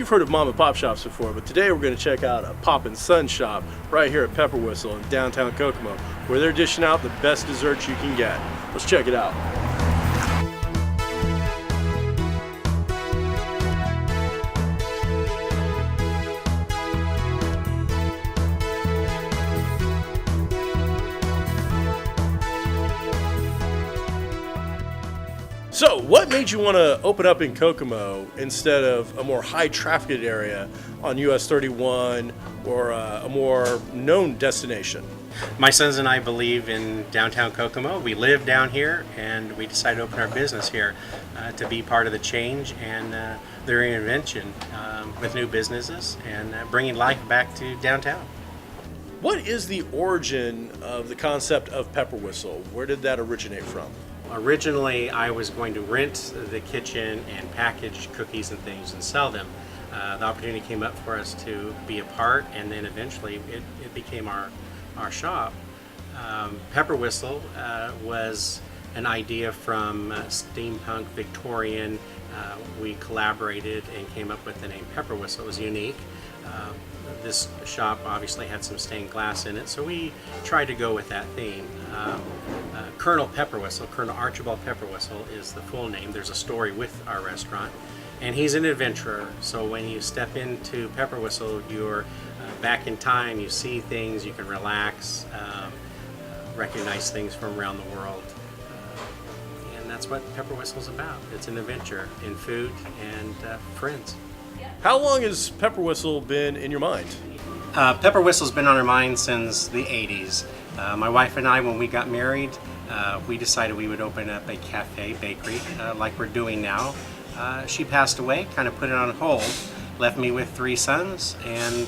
you've heard of mom and pop shops before, but today we're going to check out a Pop and Sun shop right here at Pepperwhistle in downtown Kokomo, where they're dishing out the best desserts you can get. Let's check it out. So, what made you want to open up in Kokomo instead of a more high-trafficked area on US 31 or a more known destination? My sons and I believe in downtown Kokomo. We live down here, and we decided to open our business here to be part of the change and the reinvention with new businesses and bringing life back to downtown. What is the origin of the concept of Pepperwhistle? Where did that originate from? Originally, I was going to rent the kitchen and package cookies and things and sell them. The opportunity came up for us to be a part, and then eventually it became our shop. Pepperwhistle was an idea from steampunk Victorian. We collaborated and came up with the name Pepperwhistle. It was unique. This shop obviously had some stained glass in it, so we tried to go with that theme. Colonel Pepperwhistle, Colonel Archibald Pepperwhistle is the full name. There's a story with our restaurant, and he's an adventurer. So when you step into Pepperwhistle, you're back in time. You see things, you can relax, recognize things from around the world, and that's what Pepperwhistle's about. It's an adventure in food and friends. How long has Pepperwhistle been in your mind? Pepperwhistle's been on our mind since the 80s. My wife and I, when we got married, we decided we would open up a cafe bakery like we're doing now. She passed away, kind of put it on hold, left me with 3 sons, and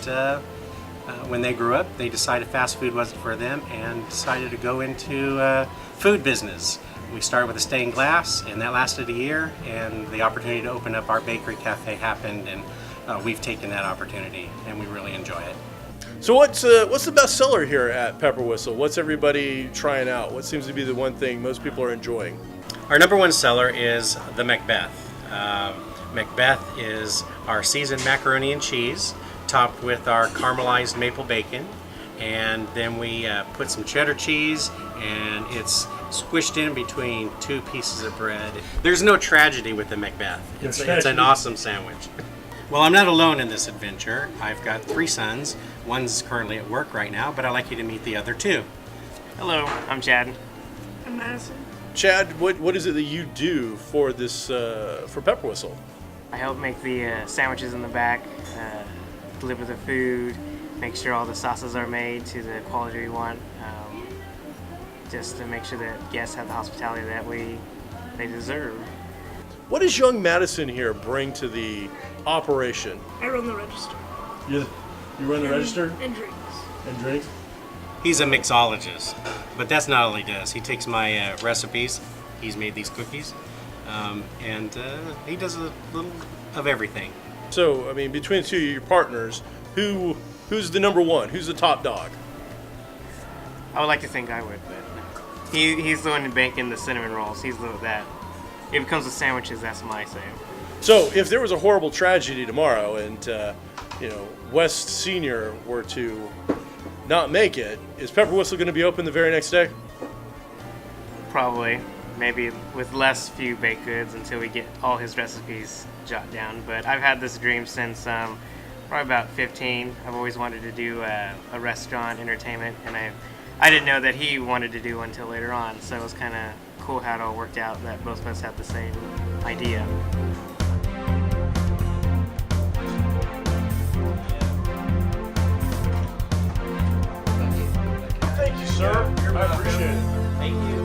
when they grew up, they decided fast food wasn't for them and decided to go into food business. We started with a stained glass, and that lasted a year, and the opportunity to open up our bakery cafe happened, and we've taken that opportunity, and we really enjoy it. So what's the best seller here at Pepperwhistle? What's everybody trying out? What seems to be the one thing most people are enjoying? Our number one seller is the Macbeth. Macbeth is our seasoned macaroni and cheese, topped with our caramelized maple bacon, and then we put some cheddar cheese, and it's squished in between 2 pieces of bread. There's no tragedy with the Macbeth. It's an awesome sandwich. Well, I'm not alone in this adventure. I've got 3 sons. One's currently at work right now, but I'd like you to meet the other 2. Hello, I'm Chad. I'm Madison. Chad, what is it that you do for this for Pepperwhistle? I help make the sandwiches in the back, deliver the food, make sure all the sauces are made to the quality we want, just to make sure that guests have the hospitality that they deserve. What does young Madison here bring to the operation? I run the register. You run the register? And drinks. And drinks? He's a mixologist, but that's not all he does. He takes my recipes. He's made these cookies, and he does a little of everything. So, I mean, between the 2 of your partners, who's the number one? Who's the top dog? I would like to think I would, but he's the one baking the cinnamon rolls. He's that. If it comes to sandwiches, that's my say. So, if there was a horrible tragedy tomorrow and, West Senior were to not make it, is Pepperwhistle going to be open the very next day? Probably, maybe with less few baked goods until we get all his recipes jotted down. But I've had this dream since probably about 15. I've always wanted to do a restaurant entertainment, and I didn't know that he wanted to do one until later on. So it was kind of cool how it all worked out that both of us had the same idea. Thank you, sir. I appreciate it. Thank you.